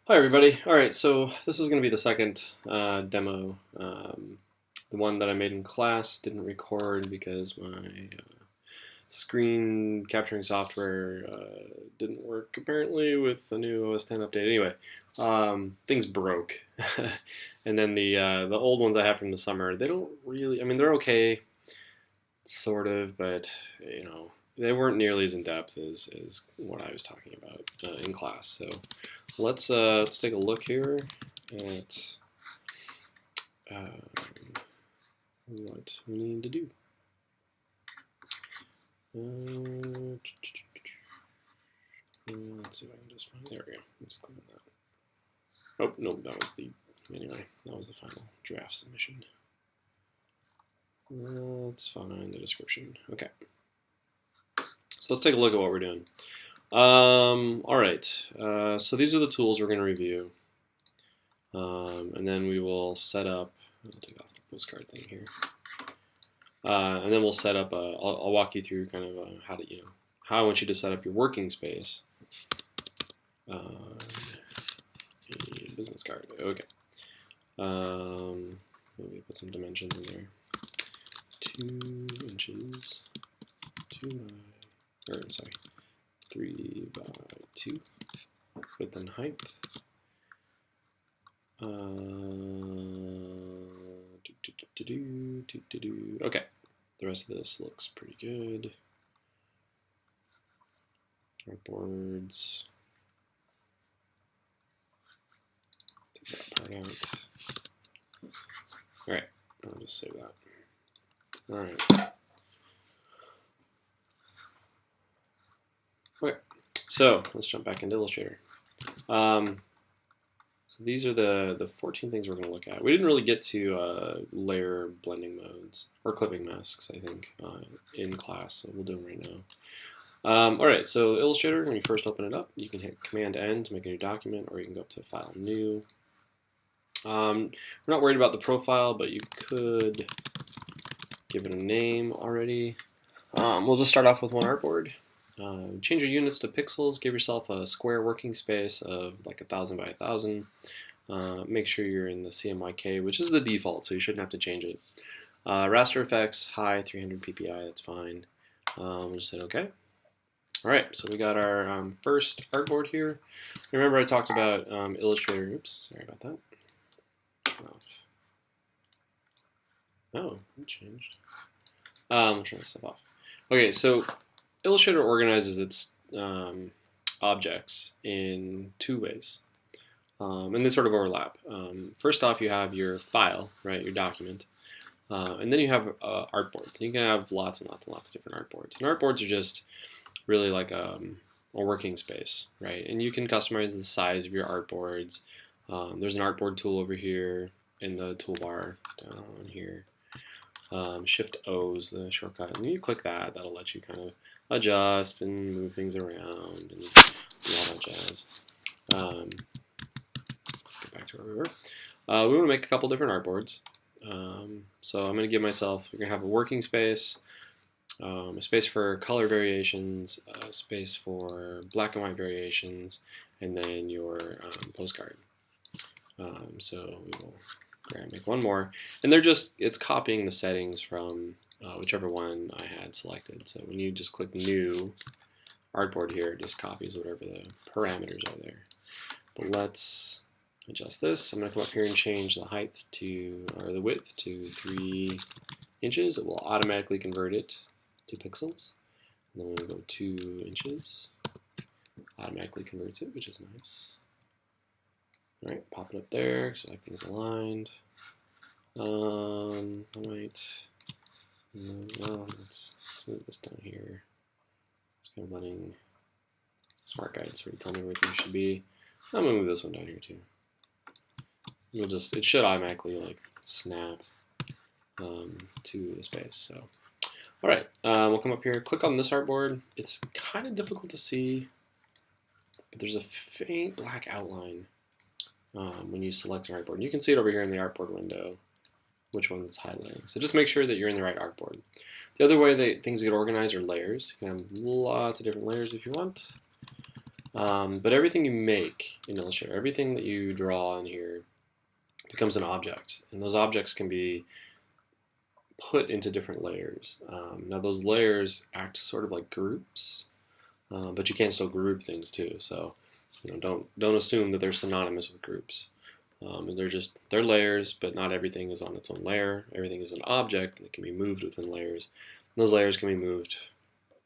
Hi everybody. All right, so this is going to be the second demo. The one that I made in class didn't record because my screen capturing software didn't work apparently with the new OS 10 update. Anyway, things broke, and then the old ones I have from the summer, they don't really. I mean, they're okay, sort of, but they weren't nearly as in depth as what I was talking about in class. So let's take a look here at what we need to do. Let's see if I can just find. There we go. Just clean that. Oh no, that was the anyway. That was the final draft submission. Let's find the description. Okay. So let's take a look at what we're doing. All right. So these are the tools we're going to review, and then we will set up. I'll take off the postcard thing here. And then we'll set up. I'll walk you through kind of how to, how I want you to set up your working space. A business card. Okay. Maybe put some dimensions in there. 2 inches. 3 by 2. Width and height. Okay. The rest of this looks pretty good. Artboards. Take that part out. Alright, I'll just save that. Alright. Okay, so let's jump back into Illustrator. So these are the 14 things we're going to look at. We didn't really get to layer blending modes, or clipping masks, I think, in class, so we'll do them right now. Alright, so Illustrator, when you first open it up, you can hit Command-N to make a new document, or you can go up to File, New. We're not worried about the profile, but you could give it a name already. We'll just start off with one artboard. Change your units to pixels. Give yourself a square working space of like 1,000 by 1,000. Make sure you're in the CMYK, which is the default, so you shouldn't have to change it. Raster effects, high, 300 ppi, that's fine. We'll just hit OK. Alright, so we got our first artboard here. Remember I talked about Illustrator. Oops, sorry about that. Oh, it changed. I'll turn this stuff off. Okay, so Illustrator organizes its objects in 2 ways, and they sort of overlap. First off, you have your file, right, your document, and then you have artboards. You can have lots and lots and lots of different artboards. And artboards are just really like a working space, right? And you can customize the size of your artboards. There's an artboard tool over here in the toolbar down here. Shift O is the shortcut, and you click that. That'll let you kind of adjust and move things around and all that jazz. Get back to where we were. We want to make a couple different artboards. So I'm going to give myself, you're going to have a working space, a space for color variations, a space for black and white variations, and then your postcard. So we will make one more, and it's copying the settings from whichever one I had selected. So when you just click New Artboard here, it just copies whatever the parameters are there. But let's adjust this. I'm going to come up here and change the height or the width to 3 inches. It will automatically convert it to pixels. And then we'll go 2 inches. Automatically converts it, which is nice. All right, pop it up there so everything's aligned. Let's move this down here. Just kind of letting Smart Guide sort of tell me where things should be. I'm gonna move this one down here too. It should automatically like snap to the space. So, all right, we'll come up here, click on this artboard. It's kind of difficult to see, but there's a faint black outline when you select an artboard. You can see it over here in the artboard window, which one is highlighting. So just make sure that you're in the right artboard. The other way that things get organized are layers. You can have lots of different layers if you want. But everything you make in Illustrator, everything that you draw in here becomes an object, and those objects can be put into different layers. Now those layers act sort of like groups, but you can still group things too. So don't assume that they're synonymous with groups. They're layers, but not everything is on its own layer. Everything is an object that can be moved within layers. And those layers can be moved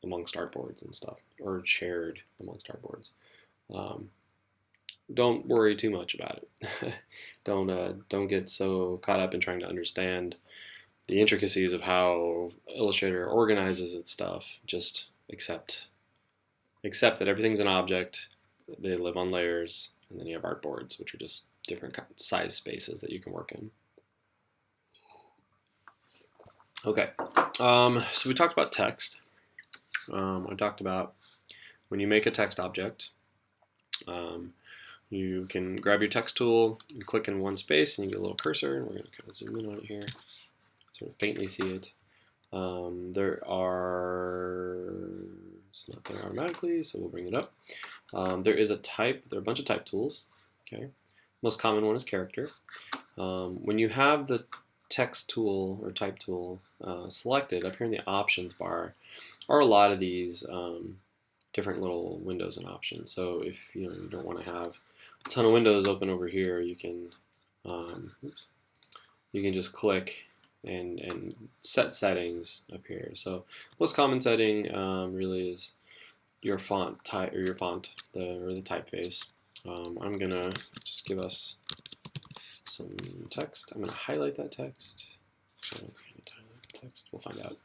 amongst artboards and stuff, or shared amongst artboards. Don't worry too much about it. Don't get so caught up in trying to understand the intricacies of how Illustrator organizes its stuff. Just accept that everything's an object. They live on layers, and then you have artboards, which are just different size spaces that you can work in. Okay, so we talked about text. I talked about when you make a text object, you can grab your text tool and click in one space, and you get a little cursor, and we're going to kind of zoom in on it here, sort of faintly see it. It's not there automatically, so we'll bring it up. There are a bunch of type tools. Okay, most common one is character. When you have the text tool or type tool selected, up here in the options bar are a lot of these different little windows and options. So if you don't want to have a ton of windows open over here, you can just click and set settings up here. So most common setting really is your font type, or your font, or the typeface. I'm gonna just give us some text. I'm gonna highlight that text. We'll find out.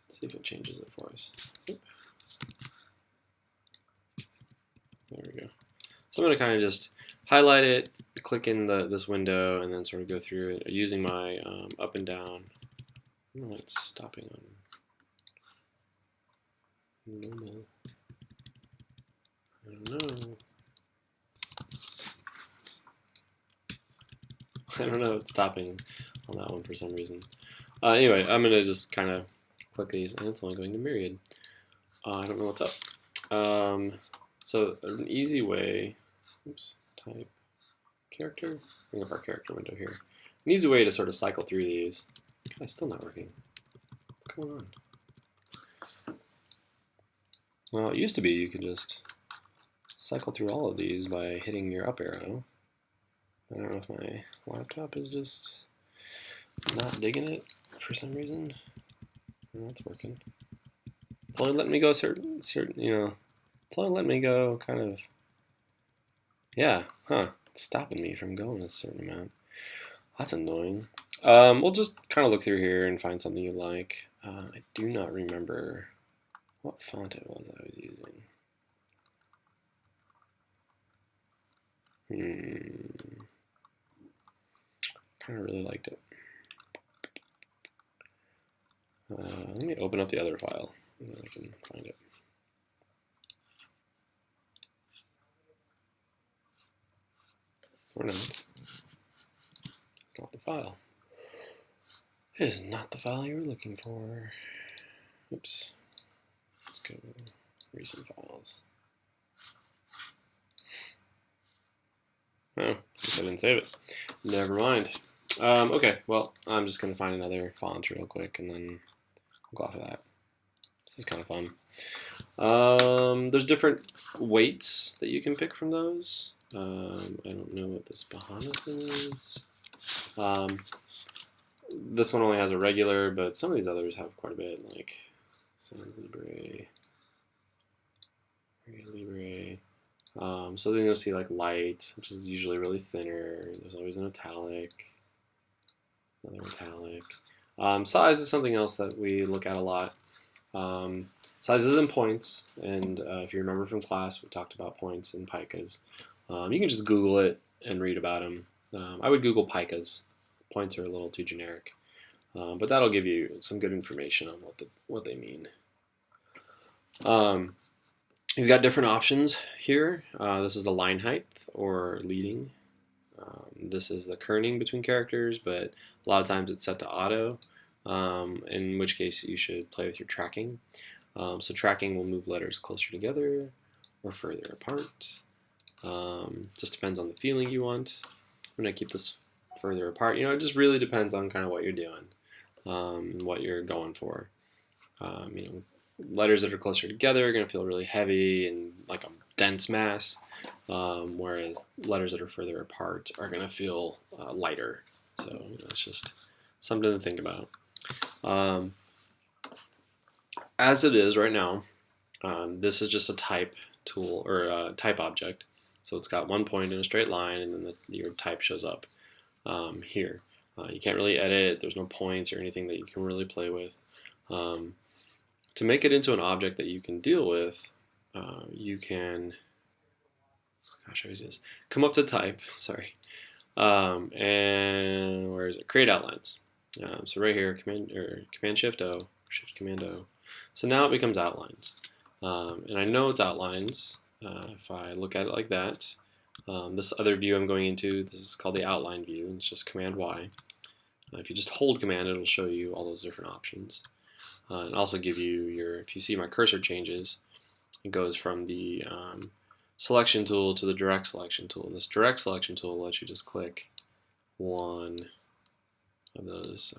Let's see if it changes it for us. There we go. So I'm gonna kind of just highlight it, click in this window, and then sort of go through it using my up and down. I don't know what's stopping on normal. I don't know. I don't know what's stopping on that one for some reason. Anyway, I'm going to just kind of click these, and it's only going to myriad. I don't know what's up. So an easy way, type character, bring up our character window here. An easy way to sort of cycle through these. God, it's still not working. What's going on? Well, it used to be you could just cycle through all of these by hitting your up arrow. I don't know if my laptop is just not digging it for some reason. Oh, that's working. It's only letting me go certain, it's only letting me go kind of, yeah, it's stopping me from going a certain amount. That's annoying. We'll just kind of look through here and find something you like. I do not remember what font it was I was using. Kind of really liked it. Let me open up the other file, and then I can find it. Or not. It's not the file. It is not the file you were looking for. Oops. Let's go recent files. Oh, I guess I didn't save it. Never mind. Okay, well, I'm just going to find another font real quick, and then I'll go off of that. This is kind of fun. There's different weights that you can pick from those. I don't know what this Bahana thing is. This one only has a regular, but some of these others have quite a bit, like Sans Libre, Libre. So then you'll see like light, which is usually really thinner. There's always an italic, another italic. Size is something else that we look at a lot. Sizes and points, and if you remember from class, we talked about points and picas. You can just Google it and read about them. I would Google picas. Points are a little too generic, but that'll give you some good information on what they mean. You've got different options here. This is the line height or leading. This is the kerning between characters, but a lot of times it's set to auto. in which case you should play with your tracking. So tracking will move letters closer together or further apart. Just depends on the feeling you want. I'm going to keep this further apart. You know, it just really depends on kind of what you're doing, what you're going for. You know, letters that are closer together are going to feel really heavy and like a dense mass, whereas letters that are further apart are going to feel lighter. So you know, it's just something to think about. As it is right now, this is just a type tool or a type object. So it's got one point in a straight line, and then your type shows up here. You can't really edit. There's no points or anything that you can really play with. To make it into an object that you can deal with, you can, gosh, I always do this. Come up to type, sorry, and where is it? Create outlines. So right here, Command Shift O, Shift Command O. So now it becomes outlines, and I know it's outlines if I look at it like that. This other view I'm going into, this is called the outline view, and it's just Command Y. If you just hold Command, it'll show you all those different options. And also give you your, if you see my cursor changes, it goes from the selection tool to the direct selection tool. And this direct selection tool lets you just click one of those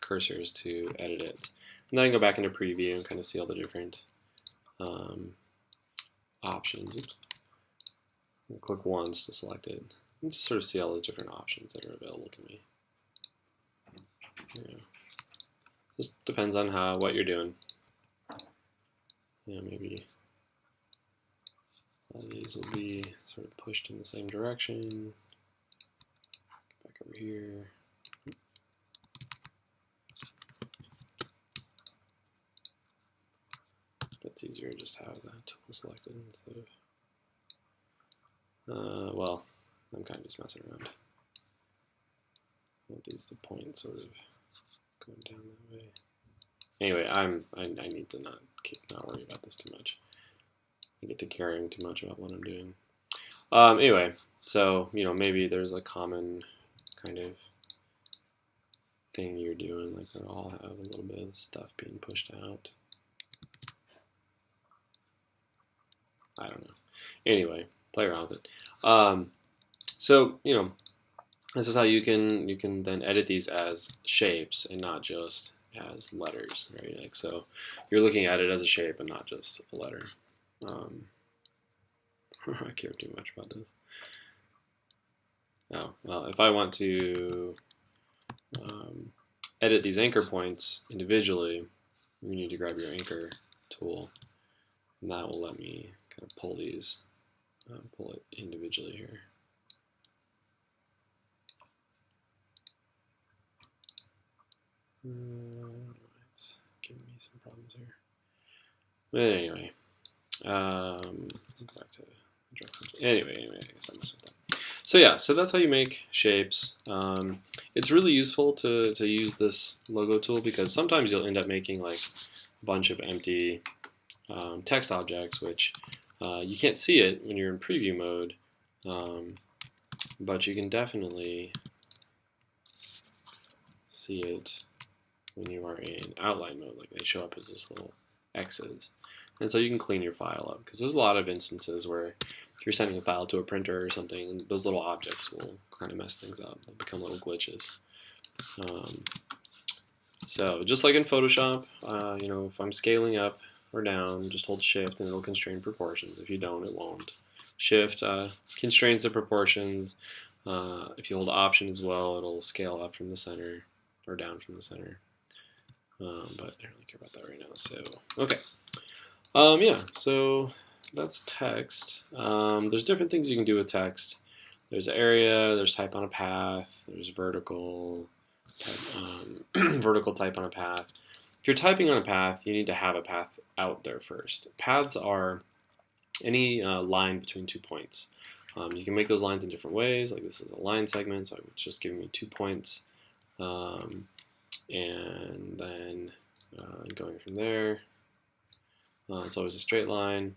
cursors to edit it. And then I can go back into preview and kind of see all the different options. Oops. I'll click once to select it and just sort of see all the different options that are available to me. Yeah. Just depends on what you're doing. Yeah, maybe all these will be sort of pushed in the same direction. Back over here. It's easier to just have that tool selected instead of. Well, I'm kind of just messing around. I want these to point sort of going down that way. Anyway, I need to not worry about this too much. I get to caring too much about what I'm doing. Anyway, so you know, maybe there's a common kind of thing you're doing, like they all have a little bit of stuff being pushed out. I don't know. Anyway, play around with it. So you know, this is how you can then edit these as shapes and not just as letters, right? Like so, you're looking at it as a shape and not just a letter. I care too much about this. Oh well, if I want to edit these anchor points individually, you need to grab your anchor tool, and that will let me kind of pull these, pull it individually here. It's giving me some problems here. But anyway, go back to anyway, I guess I messed with that. So yeah, so that's how you make shapes. It's really useful to use this logo tool because sometimes you'll end up making like a bunch of empty text objects, which you can't see it when you're in preview mode, but you can definitely see it when you are in outline mode. Like they show up as this little X's. And so you can clean your file up because there's a lot of instances where if you're sending a file to a printer or something, those little objects will kind of mess things up. They'll become little glitches. So just like in Photoshop, you know, if I'm scaling up or down, just hold Shift and it'll constrain proportions. If you don't, it won't. Shift constrains the proportions. If you hold Option as well, it'll scale up from the center or down from the center. But I don't really care about that right now. So okay. Yeah, so that's text. There's different things you can do with text. There's area, there's type on a path, there's vertical type, vertical type on a path. If you're typing on a path, you need to have a path out there first. Paths are any line between 2 points. You can make those lines in different ways, like this is a line segment, so it's just giving me 2 points. And then going from there, it's always a straight line.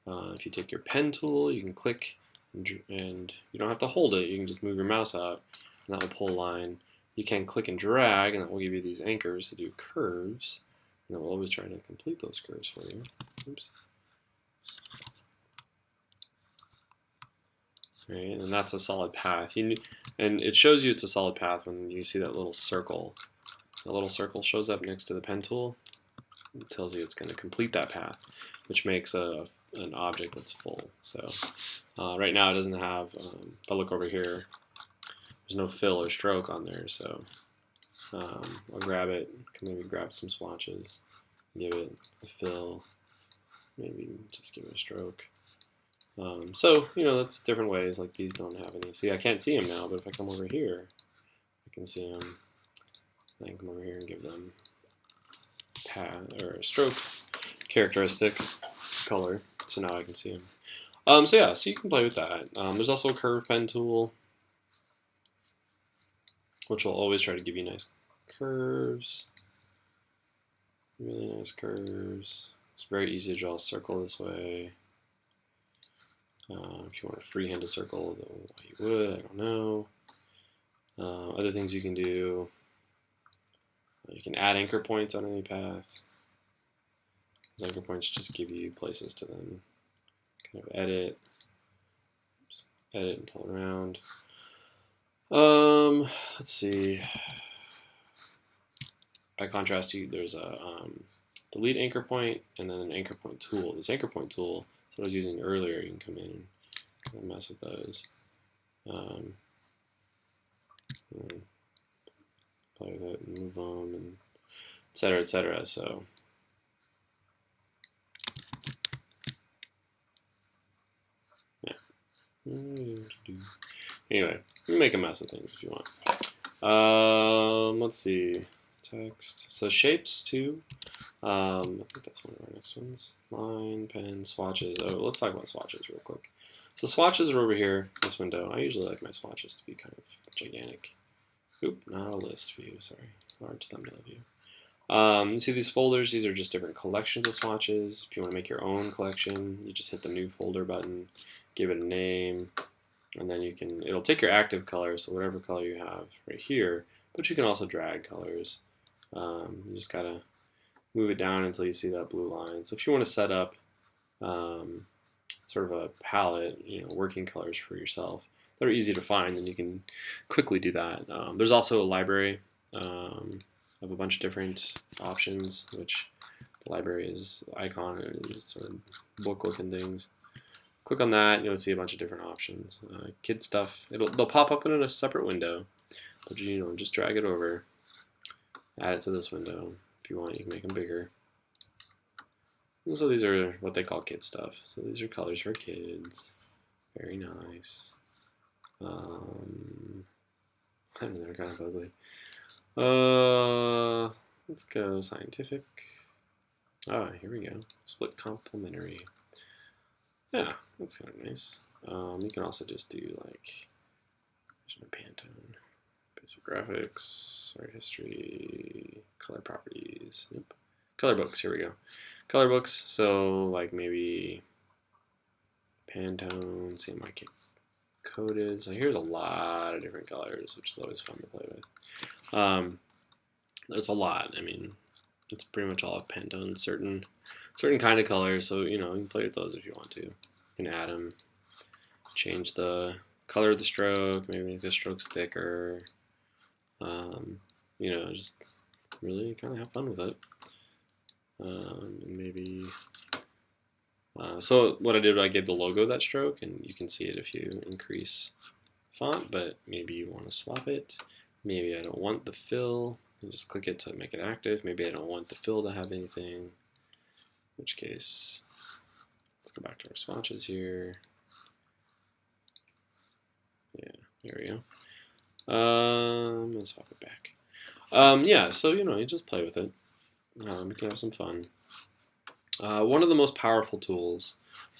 If you take your pen tool, you can click and you don't have to hold it. You can just move your mouse out, and that will pull a line. you can click and drag, and that will give you these anchors to do curves. And it will always try to complete those curves for you. Oops. Right, and that's a solid path. And it shows you it's a solid path when you see that little circle. The little circle shows up next to the pen tool. It tells you it's going to complete that path, which makes an object that's full. So right now it doesn't have, if I look over here, there's no fill or stroke on there. So I'll grab it, can maybe grab some swatches, give it a fill, maybe just give it a stroke. So, that's different ways, like these don't have any. See, I can't see them now, but if I come over here, I can see them. I can come over here and give them path or stroke characteristic color, so now I can see them. So yeah, so you can play with that. There's also a curve pen tool, which will always try to give you nice curves, really nice curves. It's very easy to draw a circle this way. If you want to freehand a circle, you would, I don't know. Other things you can do, you can add anchor points on any path. Those anchor points just give you places to then kind of edit and pull around. Let's see. By contrast, there's a delete anchor point and then an anchor point tool. This anchor point tool, that's what I was using earlier. You can come in and kind of mess with those. Play with it and move them, and et cetera, et cetera. So yeah. Anyway, you can make a mess of things if you want. Let's see. Text. So shapes too. I think that's one of our next ones. Line, pen, swatches. Oh, let's talk about swatches real quick. So swatches are over here, this window. I usually like my swatches to be kind of gigantic. Oop, not a list view, sorry. Large thumbnail view. You see these folders, these are just different collections of swatches. If you want to make your own collection, you just hit the new folder button, give it a name, and then it'll take your active color, so whatever color you have right here, but you can also drag colors. You just gotta move it down until you see that blue line. So if you want to set up sort of a palette, working colors for yourself that are easy to find, then you can quickly do that. There's also a library of a bunch of different options, which the library icon is sort of book-looking things. Click on that, you'll see a bunch of different options. Kid stuff, they'll pop up in a separate window, but just drag it over, add it to this window. If you want, you can make them bigger. And so these are what they call kid stuff. So these are colors for kids. Very nice. I mean, they're kind of ugly. Let's go scientific. Here we go. Split complementary. Yeah, that's kind of nice. You can also just do like Pantone, basic graphics, art history, color properties. Yep. Color books. Here we go. Color books. So like maybe Pantone, CMYK coded. So here's a lot of different colors, which is always fun to play with. There's a lot. I mean, it's pretty much all of Pantone, certain kind of colors. So you can play with those if you want to. You can add them, change the color of the stroke, maybe make the strokes thicker. Just really kind of have fun with it. Maybe. So what I did, I gave the logo that stroke, and you can see it if you increase font, but maybe you want to swap it. Maybe I don't want the fill, and just click it to make it active. Maybe I don't want the fill to have anything, in which case, let's go back to our swatches here. Yeah, there we go. Let's swap it back. Yeah, so you just play with it. You can have some fun. One of the most powerful tools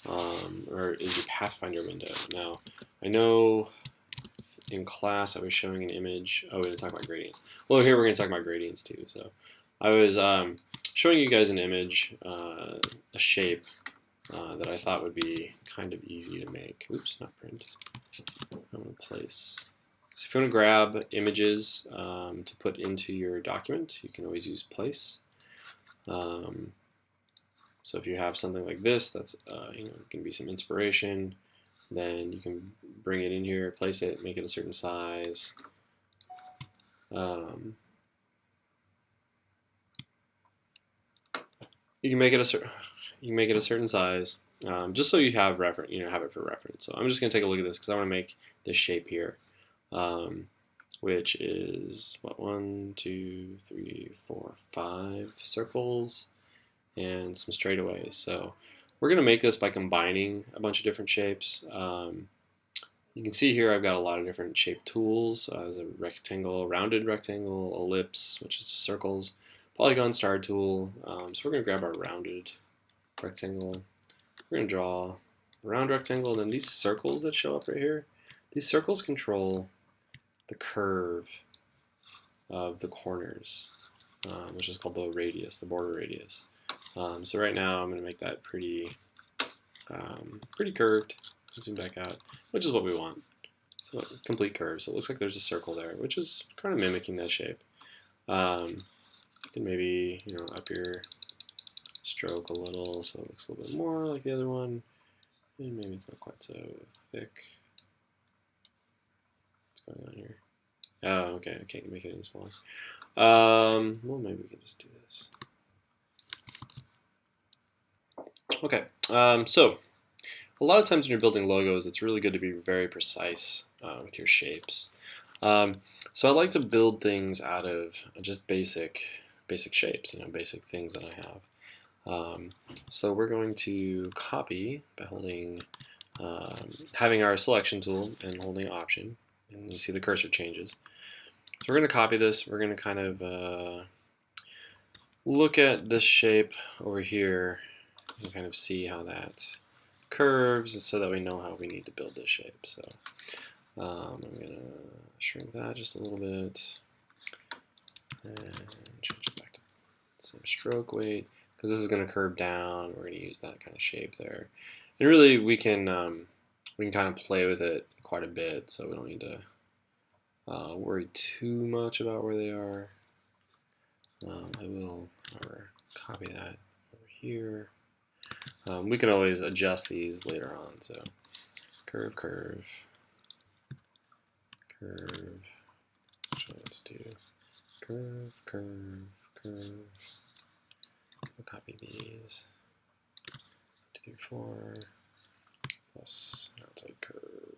is your Pathfinder window. Now, I know in class I was showing an image. Oh, we're going to talk about gradients. Well, here we're going to talk about gradients too. So I was showing you guys an image, a shape that I thought would be kind of easy to make. Oops, not print. I'm going to place So if you want to grab images to put into your document, you can always use place. So if you have something like this, that's can be some inspiration. Then you can bring it in here, place it, make it a certain size. You can make it a certain size, just so you have have it for reference. So I'm just going to take a look at this because I want to make this shape here, which is what, 1, 2, 3, 4, 5 circles and some straightaways. So we're going to make this by combining a bunch of different shapes. You can see here I've got a lot of different shape tools. There's a rectangle, rounded rectangle, ellipse, which is just circles, polygon star tool. So we're going to grab our rounded rectangle. We're going to draw a round rectangle, and then these circles that show up right here, these circles control the curve of the corners, which is called the radius, the border radius. So right now I'm going to make that pretty curved. Zoom back out, which is what we want. So complete curve. So it looks like there's a circle there, which is kind of mimicking that shape. You can maybe up your stroke a little so it looks a little bit more like the other one, and maybe it's not quite so thick. What's going on here? Oh, okay. I can't make it any smaller. Well, maybe we can just do this. Okay. So a lot of times when you're building logos, it's really good to be very precise with your shapes. So I like to build things out of just basic shapes, basic things that I have. So we're going to copy by holding, having our selection tool and holding Option, and you see the cursor changes. So we're going to copy this. We're going to kind of look at this shape over here and kind of see how that curves, so that we know how we need to build this shape. So I'm going to shrink that just a little bit and change it back to the same stroke weight, because this is going to curve down. We're going to use that kind of shape there, and really we can kind of play with it quite a bit, so we don't need to worry too much about where they are. I will copy that over here. We can always adjust these later on. So curve, curve, curve. So let's do curve, curve, curve. So copy these. 2, 3, 4. Plus outside curve.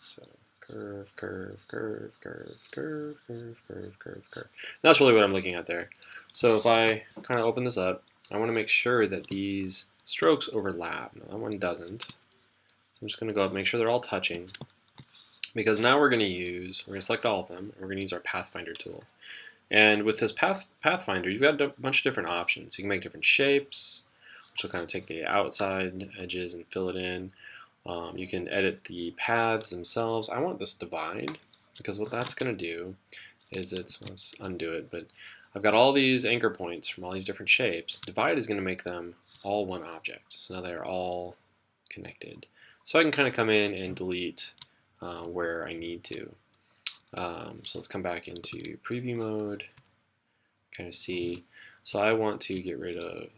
So curve, curve, curve, curve, curve, curve, curve, curve, curve. That's really what I'm looking at there. So if I kind of open this up, I want to make sure that these strokes overlap. Now that one doesn't. So I'm just going to go up and make sure they're all touching. Because now we're going to select all of them, and we're going to use our Pathfinder tool. And with this Pathfinder, you've got a bunch of different options. You can make different shapes, which will kind of take the outside edges and fill it in. You can edit the paths themselves. I want this divide, because what that's going to do is let's undo it, but I've got all these anchor points from all these different shapes. Divide is going to make them all one object. So now they're all connected. So I can kind of come in and delete where I need to. So let's come back into preview mode, kind of see. So I want to get rid of,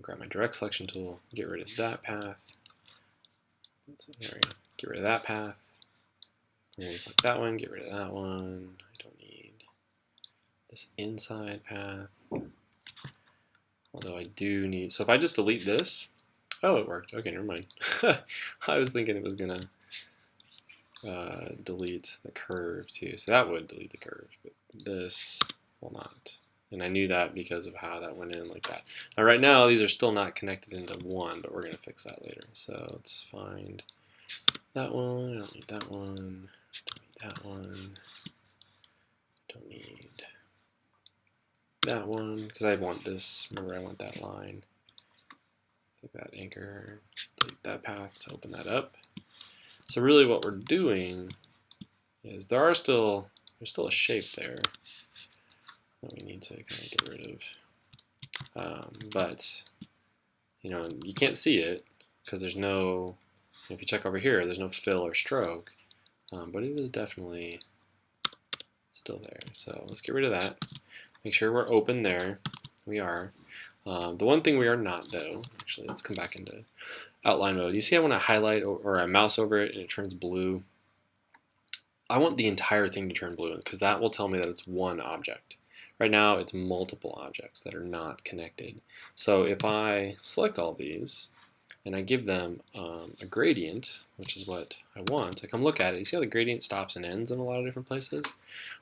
grab my direct selection tool, get rid of that path. There we go. Get rid of that path. We're going to select that one, get rid of that one. I don't need this inside path. Although I do need, so if I just delete this, oh, it worked. Okay, never mind. I was thinking it was going to delete the curve too. So that would delete the curve, but this will not. And I knew that because of how that went in like that. Now right now, these are still not connected into one, but we're going to fix that later. So let's find that one. I don't need that one. Don't need that one. Don't need that one, because I want this. Remember, I want that line. Take that anchor, delete that path to open that up. So really what we're doing is there's still a shape there that we need to kind of get rid of. But you can't see it because there's no, if you check over here, there's no fill or stroke. but it is definitely still there. So let's get rid of that. Make sure we're open there. We are. The one thing we are not, though, actually, let's come back into outline mode. You see I want to highlight or I mouse over it and it turns blue. I want the entire thing to turn blue because that will tell me that it's one object. Right now it's multiple objects that are not connected. So if I select all these and I give them a gradient, which is what I want, I come look at it. You see how the gradient stops and ends in a lot of different places?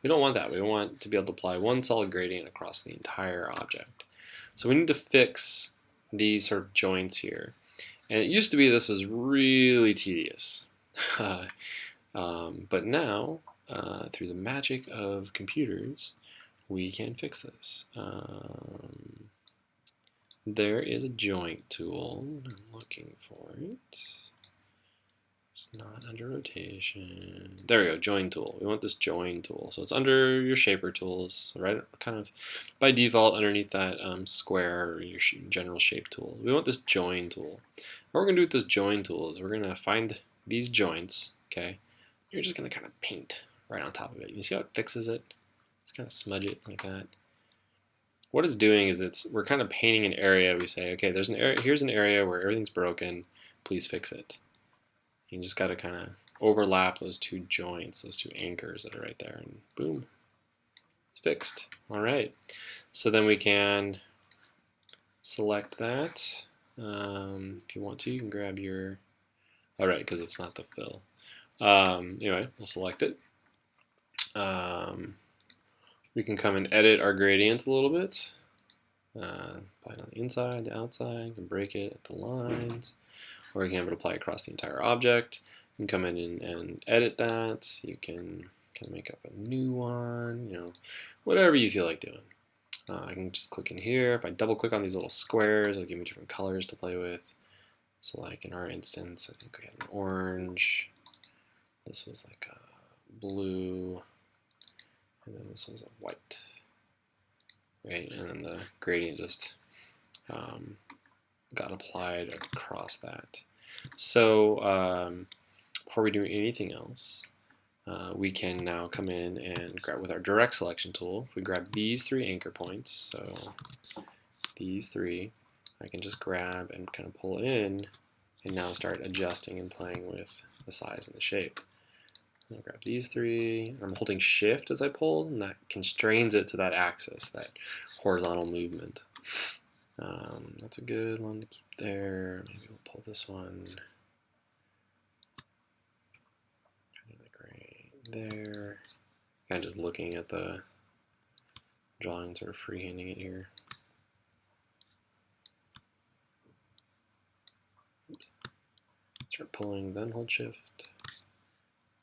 We don't want that. We want to be able to apply one solid gradient across the entire object. So we need to fix these sort of joints here. And it used to be this was really tedious. But now, through the magic of computers, we can fix this. There is a joint tool. I'm looking for it. It's not under rotation. There we go, join tool. We want this join tool. So it's under your shaper tools, right? Kind of by default underneath that square or your general shape tool. We want this join tool. What we're going to do with this join tool is we're going to find these joints, okay? You're just going to kind of paint right on top of it. You see how it fixes it? Just kind of smudge it like that. What it's doing is we're kind of painting an area. We say, okay, there's an area. Here's an area where everything's broken. Please fix it. You just got to kind of overlap those two joints, those two anchors that are right there, and boom, it's fixed. All right. So then we can select that. If you want to, you can grab your. All right, because it's not the fill. Anyway, we'll select it. We can come and edit our gradient a little bit. Apply it on the inside, the outside. You can break it at the lines, or you can have it apply across the entire object. You can come in and edit that. You can make up a new one. You know, whatever you feel like doing. I can just click in here. If I double click on these little squares, it'll give me different colors to play with. So like in our instance, I think we had an orange. This was like a blue. And then this was a white. Right? And then the gradient just got applied across that. So before we do anything else, we can now come in and grab with our direct selection tool. If we grab these three anchor points, so these three, I can just grab and kind of pull in and now start adjusting and playing with the size and the shape. I'll grab these three. I'm holding shift as I pull, and that constrains it to that axis, that horizontal movement. That's a good one to keep there. Maybe we'll pull this one kind of like right there. Kind of just looking at the drawing, sort of freehanding it here. Oops. Start pulling, then hold shift.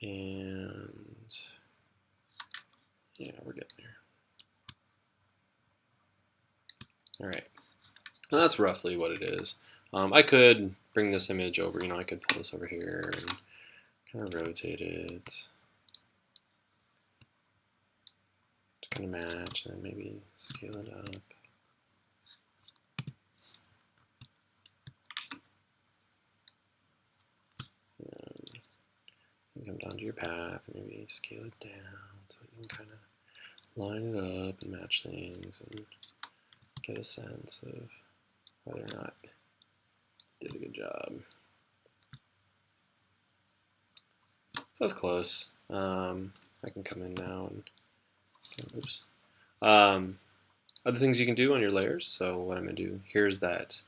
And yeah, we're getting there. All right, well, that's roughly what it is. I could bring this image over, I could pull this over here and kind of rotate it to kind of match, and maybe scale it up. And come down to your path and maybe scale it down so you can kind of line it up and match things and get a sense of whether or not you did a good job. So that's close. I can come in now and oops. Other things you can do on your layers. So what I'm going to do, here's that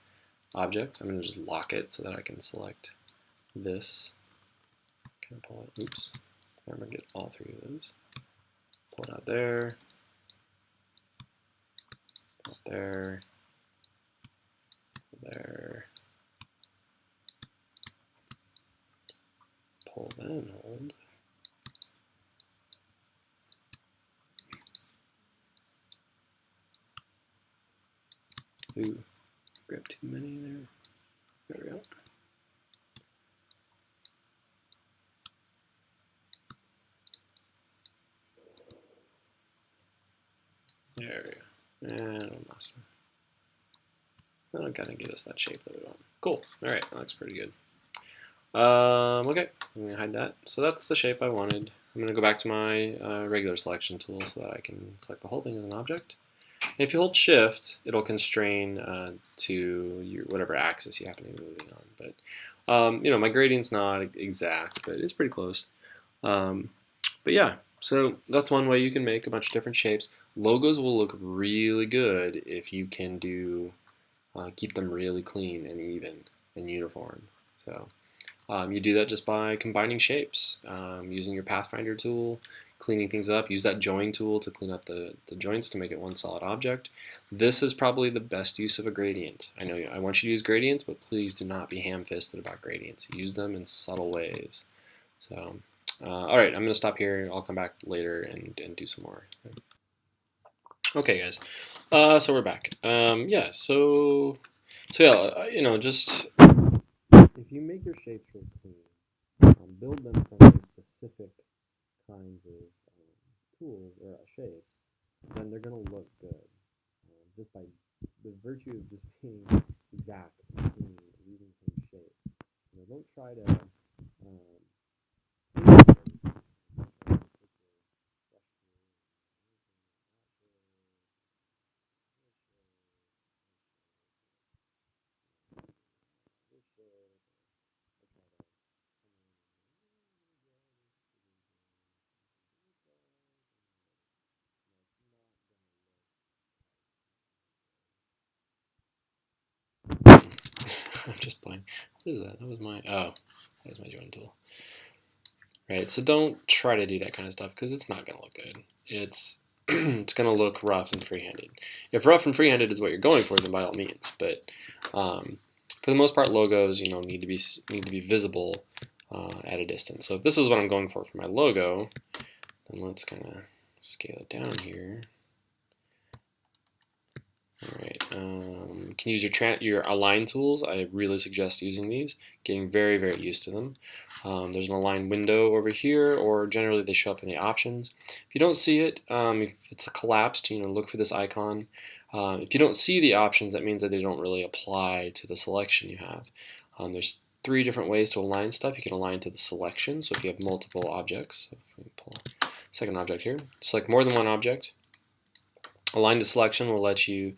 object. I'm going to just lock it so that I can select this. Kind of pull it. Oops. I'm going to get all three of those. Pull it out there. Pull it there. There. Pull then hold. Ooh, grab too many there. There we go. There we go. And one last one. That'll kind of get us that shape that we want. Cool. All right, that looks pretty good. Okay, I'm going to hide that. So that's the shape I wanted. I'm going to go back to my regular selection tool so that I can select the whole thing as an object. And if you hold Shift, it'll constrain to your whatever axis you happen to be moving on. But you know, my gradient's not exact, but it's pretty close. But yeah, so that's one way you can make a bunch of different shapes. Logos will look really good if you can do keep them really clean and even and uniform. So you do that just by combining shapes, using your Pathfinder tool, cleaning things up. Use that join tool to clean up the joints to make it one solid object. This is probably the best use of a gradient. I know I want you to use gradients, but please do not be ham-fisted about gradients. Use them in subtle ways. So, all right, I'm going to stop here. I'll come back later and do some more. Okay, guys. So we're back. Yeah. So yeah, you know, just if you make your shapes really clean, build them from very specific kinds of tools or shapes, then they're going to look good. Just by the virtue of just being exact and clean, using some shapes. You know, don't try to I'm just playing. What is that? That was my that was my join tool. Right. So don't try to do that kind of stuff because it's not going to look good. It's it's going to look rough and free-handed. If rough and free-handed is what you're going for, then by all means. But for the most part, logos, you know, need to be visible at a distance. So if this is what I'm going for my logo, then let's kind of scale it down here. All right, you can use your align tools. I really suggest using these, getting very, very used to them. There's an align window over here, or generally they show up in the options. If you don't see it, if it's collapsed, you know, look for this icon. If you don't see the options, that means that they don't really apply to the selection you have. There's 3 different ways to align stuff. You can align to the selection, so if you have multiple objects, so if we pull a second object here, select more than one object. Align to selection will let you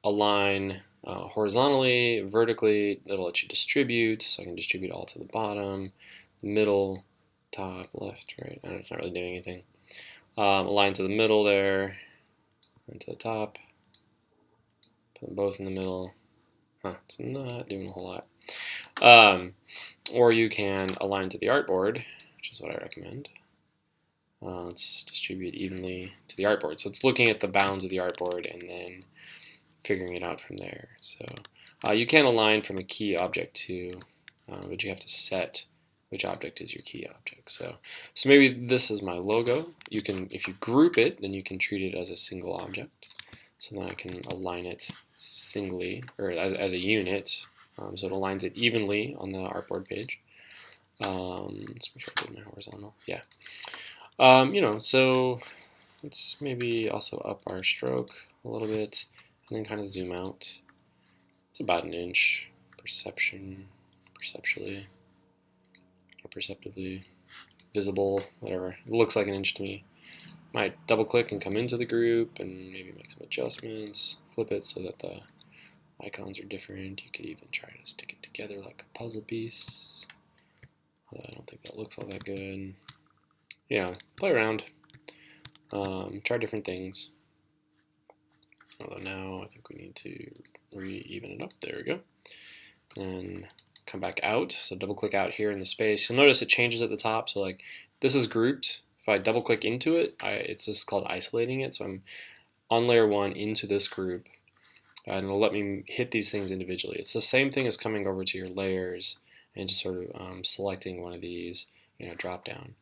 align horizontally, vertically. It'll let you distribute, so I can distribute all to the bottom, the middle, top, left, right. I know it's not really doing anything. Align to the middle there, and to the top. Put them both in the middle. It's not doing a whole lot. Or you can align to the artboard, which is what I recommend. Let's distribute evenly to the artboard. So it's looking at the bounds of the artboard and then figuring it out from there. So you can align from a key object too, but you have to set which object is your key object. So maybe this is my logo. You can, if you group it, then you can treat it as a single object. So then I can align it singly, or as a unit, so it aligns it evenly on the artboard page. Let's make sure I did my horizontal. Yeah. You know, so let's maybe also up our stroke a little bit and then kind of zoom out. It's about an inch perceptually, or perceptively visible, whatever. It looks like an inch to me. Might double click and come into the group and maybe make some adjustments, flip it so that the icons are different. You could even try to stick it together like a puzzle piece. I don't think that looks all that good. Yeah, play around. Try different things. Although now I think we need to re-even it up. There we go. And come back out. So double click out here in the space. You'll notice it changes at the top. So like this is grouped. If I double click into it, it's just called isolating it. So I'm on layer 1 into this group. And it'll let me hit these things individually. It's the same thing as coming over to your layers and just sort of selecting one of these, you know, drop down.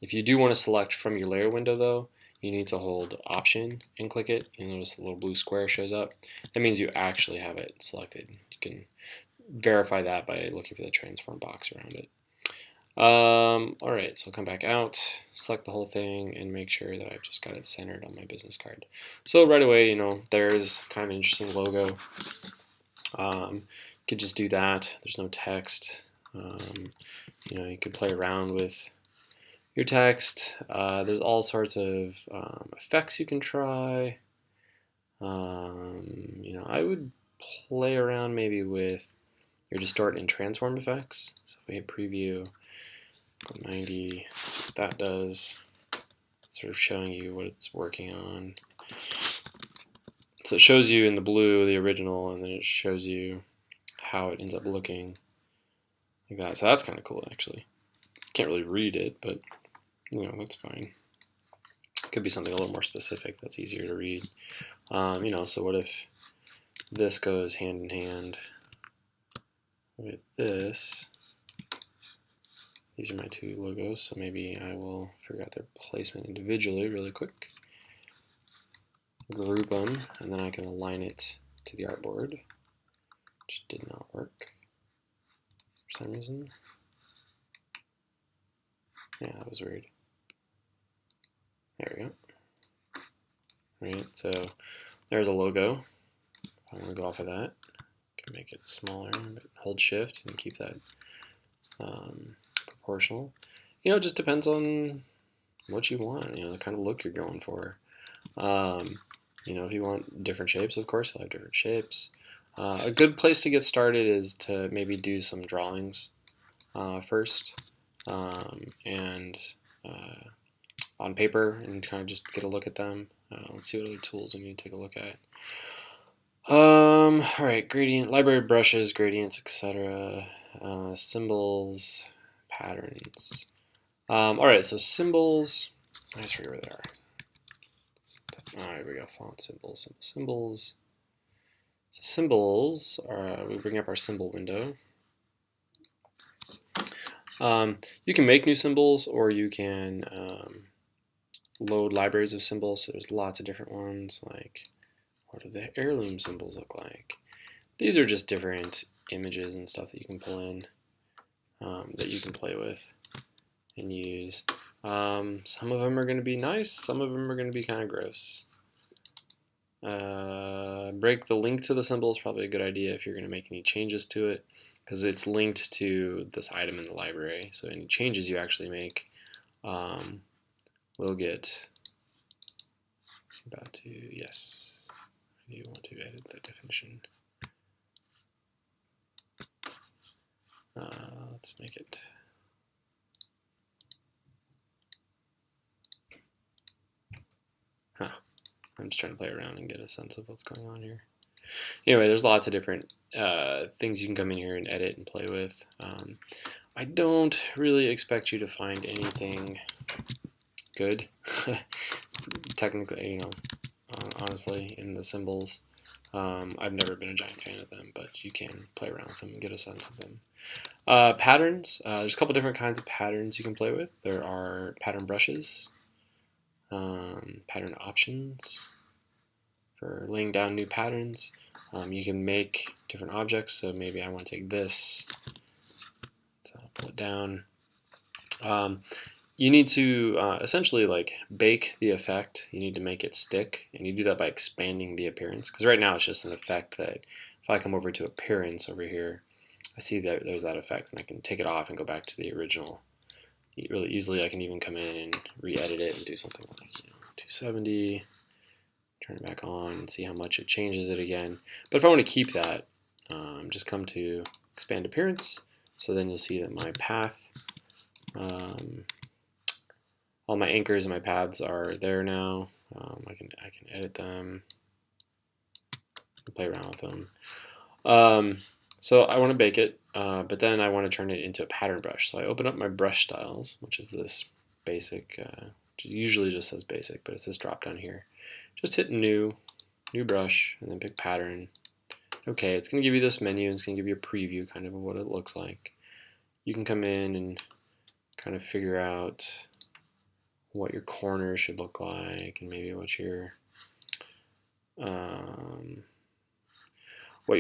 If you do want to select from your layer window though, you need to hold Option and click it. You'll notice the little blue square shows up. That means you actually have it selected. You can verify that by looking for the transform box around it. Alright, so I'll come back out, select the whole thing, and make sure that I've just got it centered on my business card. So right away, you know, there's kind of an interesting logo. could just do that. There's no text. You know, you could play around with your text. There's all sorts of effects you can try. You know, I would play around maybe with your distort and transform effects. So if we hit preview, go 90, see what that does. Sort of showing you what it's working on. So it shows you in the blue the original, and then it shows you how it ends up looking like that. So that's kind of cool, actually. Can't really read it, but you know, that's fine. Could be something a little more specific that's easier to read. You know, so what if this goes hand in hand with this? These are my two logos, so maybe I will figure out their placement individually really quick. Group them, and then I can align it to the artboard, which did not work for some reason. Yeah, that was weird. There we go. Right, so there's a logo. I'm going to go off of that. Can make it smaller, but hold shift and keep that proportional. You know, it just depends on what you want, you know, the kind of look you're going for. You know, if you want different shapes, of course, you'll have different shapes. A good place to get started is to maybe do some drawings first, and on paper, and kind of just get a look at them. Let's see what other tools we need to take a look at. All right, gradient, library brushes, gradients, etc. Symbols, patterns. All right, so symbols. I just forget where they are. All right, here we go. Font symbols, symbols. So symbols are, we bring up our symbol window. You can make new symbols, or you can load libraries of symbols. So there's lots of different ones. Like, what do the heirloom symbols look like? These are just different images and stuff that you can pull in, that you can play with and use. Some of them are going to be nice. Some of them are going to be kind of gross. Break the link to the symbol is probably a good idea if you're going to make any changes to it, because it's linked to this item in the library. So any changes you actually make will get about to, yes, you want to edit the definition. Let's make it. I'm just trying to play around and get a sense of what's going on here. Anyway, there's lots of different things you can come in here and edit and play with. I don't really expect you to find anything good, technically, you know, honestly, in the symbols. I've never been a giant fan of them, but you can play around with them and get a sense of them. Patterns, there's a couple different kinds of patterns you can play with. There are pattern brushes, pattern options for laying down new patterns. You can make different objects, so maybe I want to take this, so I'll pull it down. You need to essentially like bake the effect. You need to make it stick, and you do that by expanding the appearance, because right now it's just an effect that if I come over to appearance over here, I see that there's that effect, and I can take it off and go back to the original really easily. I can even come in and re-edit it and do something like, you know, 270, turn it back on and see how much it changes it again. But if I want to keep that, just come to expand appearance. So then you'll see that my path, all my anchors and my paths are there now. I can edit them, play around with them. So I want to bake it, but then I want to turn it into a pattern brush. So I open up my brush styles, which is this basic, which usually just says basic, but it's this drop down here. Just hit new brush, and then pick pattern. Okay, it's going to give you this menu, and it's going to give you a preview kind of what it looks like. You can come in and kind of figure out what your corners should look like, and maybe what your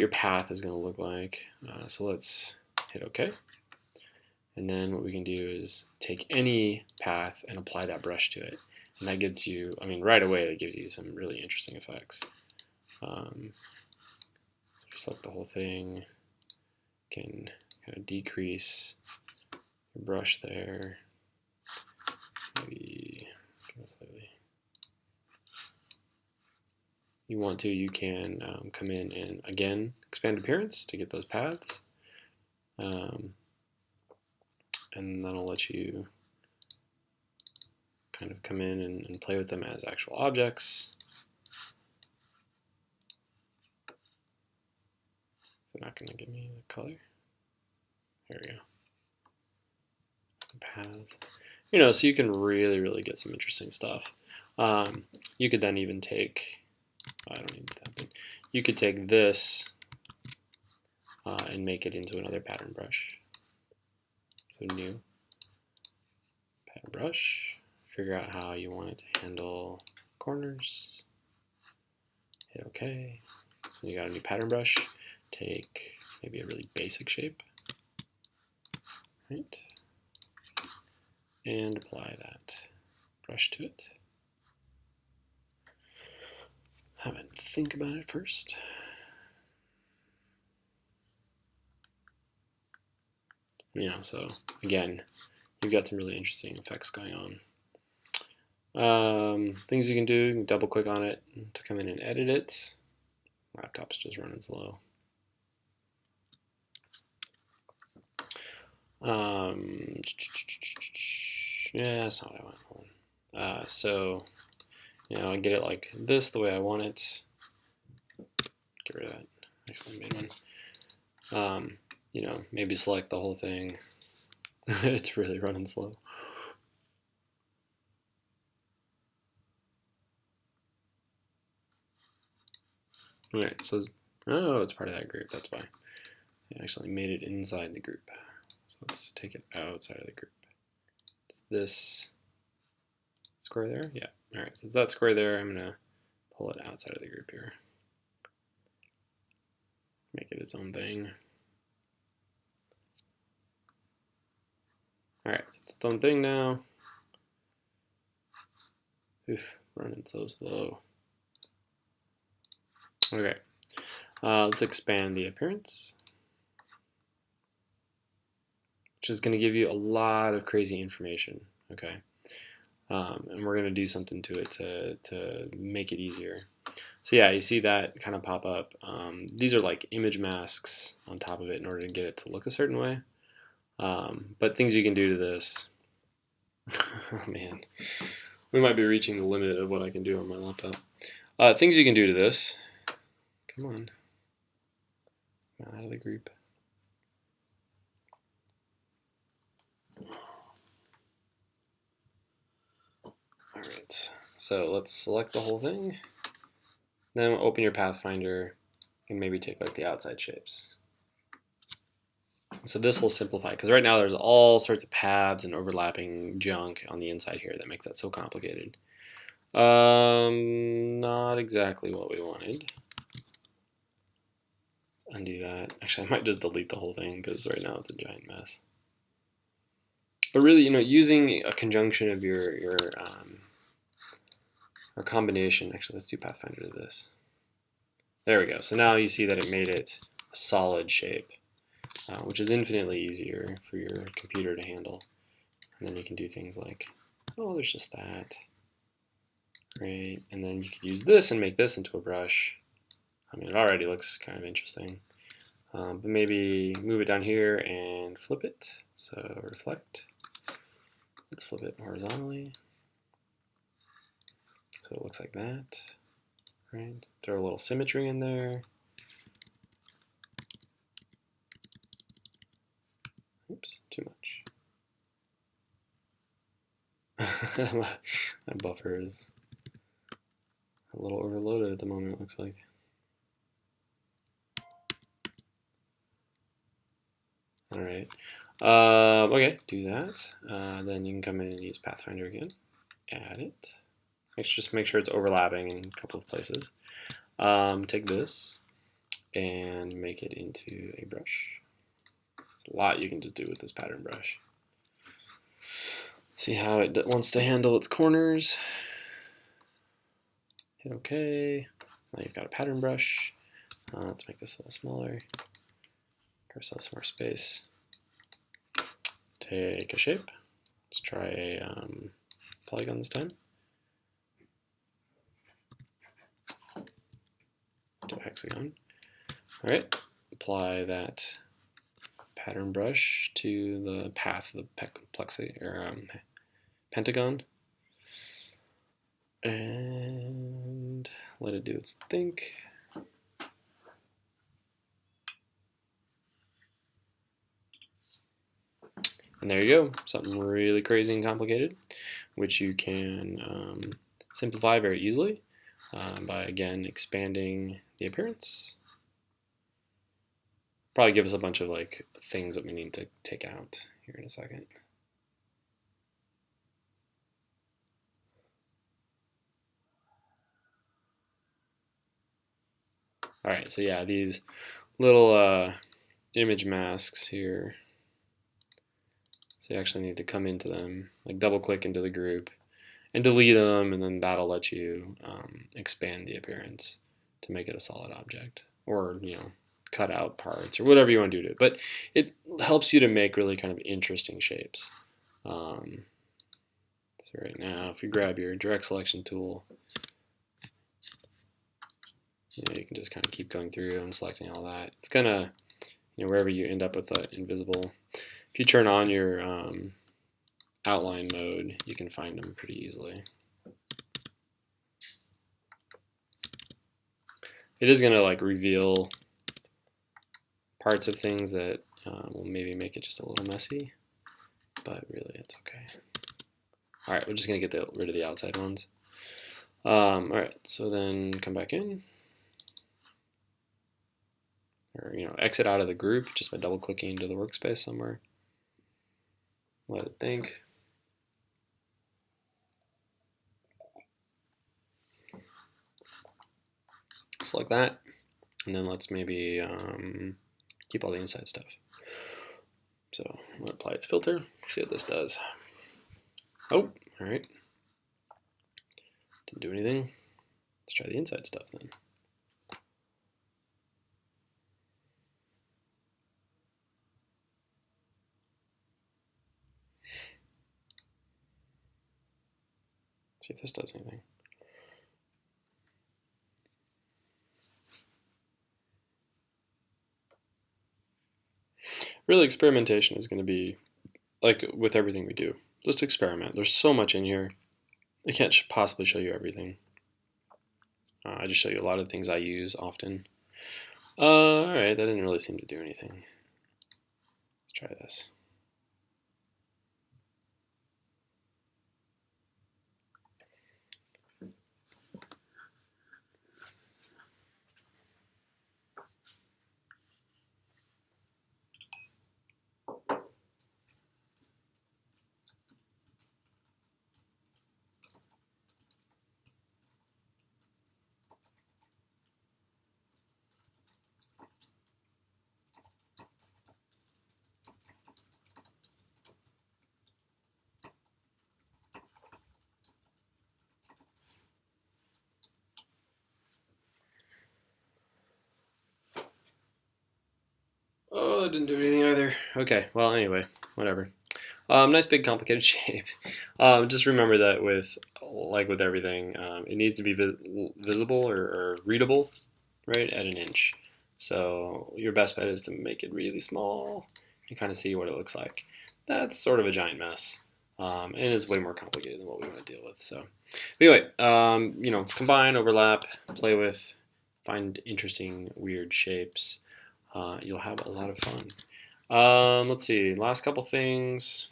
path is going to look like. So let's hit OK. And then what we can do is take any path and apply that brush to it. And that gives you, I mean, right away, that gives you some really interesting effects. So select the whole thing. can kind of decrease your brush there. Maybe go slightly. You want to, you can come in and again expand appearance to get those paths, and that'll let you kind of come in and play with them as actual objects. Is it not going to give me the color? There we go. Paths. You know, so you can really get some interesting stuff. You could then even take, I don't need that big. You could take this and make it into another pattern brush. So new pattern brush. Figure out how you want it to handle corners. Hit OK. So you got a new pattern brush. Take maybe a really basic shape, right? And apply that brush to it. Have it think about it first. You know, so again, you've got some really interesting effects going on. Things you can do, you can double click on it to come in and edit it. Laptop's just running slow. Yeah, that's not what I want. So, you know, I get it like this, the way I want it. Get rid of that. Actually, I made one. You know, maybe select the whole thing. It's really running slow. Alright, so, oh, it's part of that group, that's why. I actually made it inside the group. So let's take it outside of the group. Is this square there? Yeah. Alright, so it's that square there. I'm going to pull it outside of the group here. Make it its own thing. Alright, so it's its own thing now. Oof, running so slow. Okay, let's expand the appearance, which is going to give you a lot of crazy information, okay? And we're going to do something to it to make it easier. So yeah, you see that kind of pop up. These are like image masks on top of it in order to get it to look a certain way. But things you can do to this, oh man, we might be reaching the limit of what I can do on my laptop. Things you can do to this, come on, out of the group. Alright, so let's select the whole thing, then open your Pathfinder and maybe take like the outside shapes. So this will simplify, because right now there's all sorts of paths and overlapping junk on the inside here that makes that so complicated. Not exactly what we wanted. Undo that. Actually, I might just delete the whole thing because right now it's a giant mess. But really, you know, using a conjunction of your or combination. Actually, let's do Pathfinder to this. There we go. So now you see that it made it a solid shape, which is infinitely easier for your computer to handle. And then you can do things like, oh, there's just that. Great. And then you could use this and make this into a brush. I mean, it already looks kind of interesting. But maybe move it down here and flip it. So reflect. Let's flip it horizontally. So it looks like that. Right. Throw a little symmetry in there. Oops, too much. My buffer is a little overloaded at the moment, it looks like. Alright. Okay, do that. Then you can come in and use Pathfinder again. Add it. Just make sure it's overlapping in a couple of places. Take this and make it into a brush. There's a lot you can just do with this pattern brush. See how it wants to handle its corners. Hit OK. Now you've got a pattern brush. Let's make this a little smaller. ourselves some more space. Take a shape. Let's try a polygon this time. To a hexagon. All right, apply that pattern brush to the path of the pentagon, and let it do its thing. And there you go, something really crazy and complicated, which you can simplify very easily by, again, expanding the appearance. Probably give us a bunch of like things that we need to take out here in a second. All right, so yeah, these little image masks here. So you actually need to come into them, like double click into the group and delete them, and then that'll let you expand the appearance to make it a solid object, or cut out parts or whatever you want to do to it. But it helps you to make really kind of interesting shapes. So right now, if you grab your direct selection tool, you can just kind of keep going through and selecting all that. It's gonna, wherever you end up with the invisible, if you turn on your outline mode, you can find them pretty easily. It is gonna like reveal parts of things that will maybe make it just a little messy, but really it's okay. All right, we're just gonna get rid of the outside ones. All right, so then come back in, or exit out of the group just by double clicking into the workspace somewhere. Let it think. Just like that, and then let's maybe keep all the inside stuff. So I'm gonna apply its filter, see what this does. Oh, all right. Didn't do anything. Let's try the inside stuff then. See if this does anything. Really, experimentation is going to be like with everything we do. Just experiment. There's so much in here. I can't possibly show you everything. I just show you a lot of things I use often. Alright, that didn't really seem to do anything. Let's try this. Oh, that didn't do anything either. Okay, well, anyway, whatever. Nice big complicated shape. Just remember that with everything, it needs to be visible or readable, right, at 1 inch. So your best bet is to make it really small and kind of see what it looks like. That's sort of a giant mess, and is way more complicated than what we want to deal with. So anyway, combine, overlap, play with, find interesting, weird shapes. You'll have a lot of fun. Let's see, last couple things.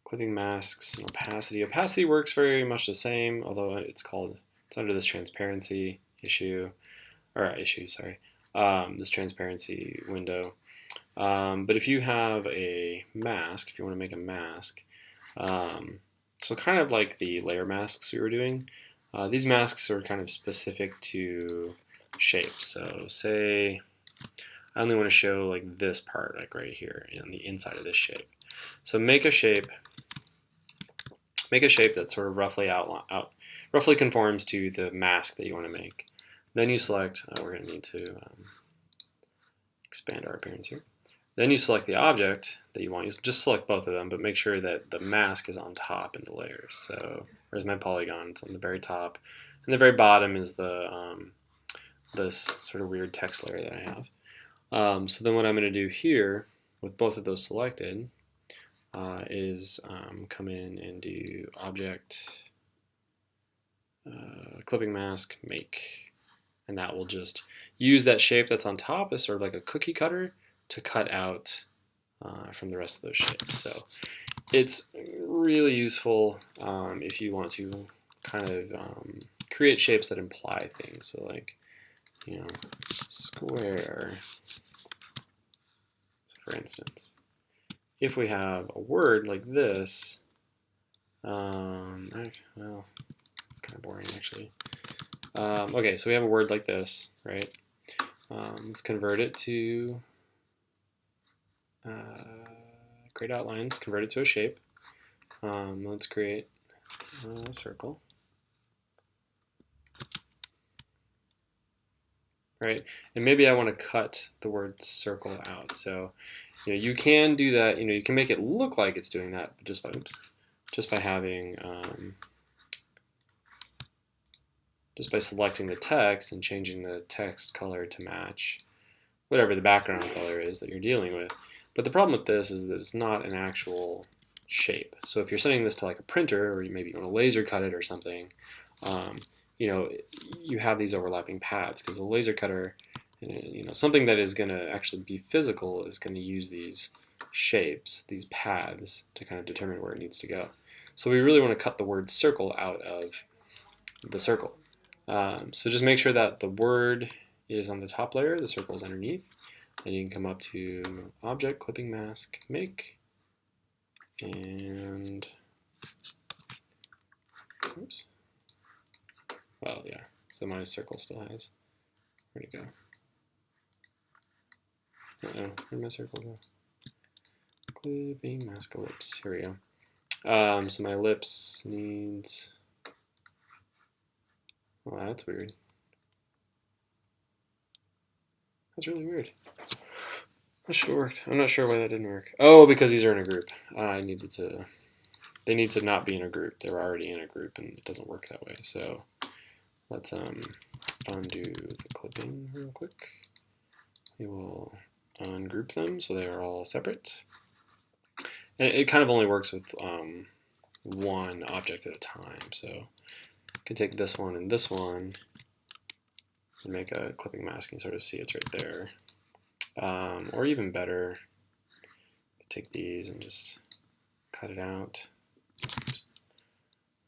Clipping masks and opacity. Opacity works very much the same, although it's under this transparency this transparency window. But if you have a mask, if you want to make a mask, so kind of like the layer masks we were doing, these masks are kind of specific to shapes. So say I only want to show like this part, like right here on the inside of this shape. So make a shape that sort of roughly conforms to the mask that you want to make. Then you select. We're going to need to expand our appearance here. Then you select the object that you want. You just select both of them, but make sure that the mask is on top in the layers. So where's my polygon? It's on the very top. And the very bottom is the this sort of weird text layer that I have. So then what I'm going to do here with both of those selected is come in and do object, clipping mask, make. And that will just use that shape that's on top as sort of like a cookie cutter to cut out from the rest of those shapes. So it's really useful if you want to kind of create shapes that imply things. So like, you know, square. So for instance, if we have a word like this, well, it's kind of boring actually. Okay, so we have a word like this, right? Let's convert it to create outlines, convert it to a shape. Let's create a circle. Right, and maybe I want to cut the word circle out. So, you know, you can do that. You know, you can make it look like it's doing that just by having just by selecting the text and changing the text color to match whatever the background color is that you're dealing with. But the problem with this is that it's not an actual shape. So if you're sending this to like a printer, or maybe you want to laser cut it or something, you know, you have these overlapping paths because a laser cutter, you know, something that is going to actually be physical is going to use these shapes, these paths, to kind of determine where it needs to go. So we really want to cut the word circle out of the circle. So just make sure that the word is on the top layer, the circle is underneath, and you can come up to Object, Clipping Mask, Make, and oops. Well, yeah, so my circle still has, where'd it go? Uh-oh, where'd my circle go? Clipping Mask, ellipse, here we go. So my ellipse needs, oh, that's weird. That's really weird. That should have worked. I'm not sure why that didn't work. Oh, because these are in a group. They need to not be in a group. They're already in a group, and it doesn't work that way. So let's undo the clipping real quick. We will ungroup them so they are all separate. And it kind of only works with one object at a time. So you can take this one and and make a clipping mask and sort of see it's right there. Or even better, take these and just cut it out.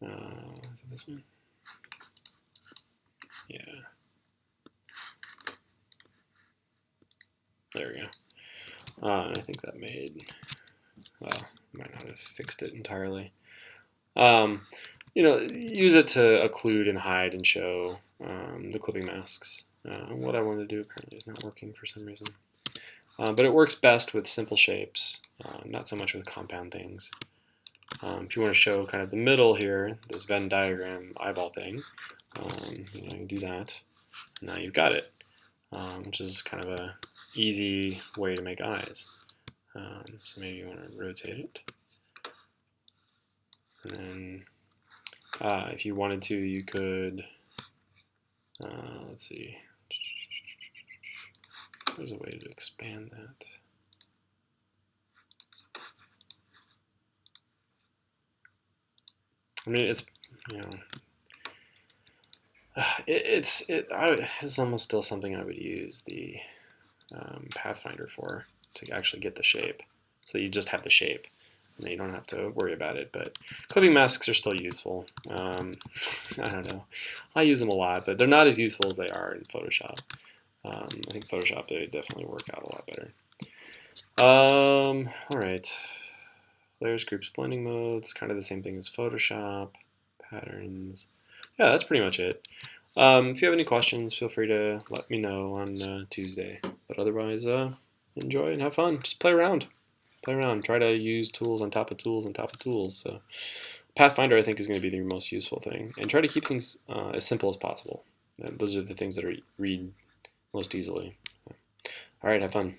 Is it this one? Yeah. There we go. And I think that made, well, I might not have fixed it entirely. You know, use it to occlude and hide and show the clipping masks. What I want to do apparently is not working for some reason. But it works best with simple shapes, not so much with compound things. If you want to show kind of the middle here, this Venn diagram eyeball thing, you know, you do that, and now you've got it, which is kind of a easy way to make eyes. So maybe you want to rotate it, and then if you wanted to, you could, let's see, there's a way to expand that. I mean, it's, you know, it's almost still something I would use the Pathfinder for, to actually get the shape. So you just have the shape, and then you don't have to worry about it. But clipping masks are still useful. I don't know. I use them a lot, but they're not as useful as they are in Photoshop. I think Photoshop, they definitely work out a lot better. All right. Layers, groups, blending modes, kind of the same thing as Photoshop. Patterns. Yeah, that's pretty much it. If you have any questions, feel free to let me know on Tuesday. But otherwise, enjoy and have fun. Just play around. Play around. Try to use tools on top of tools on top of tools. So Pathfinder, I think, is going to be the most useful thing. And try to keep things as simple as possible. Those are the things that are read most easily. All right, have fun.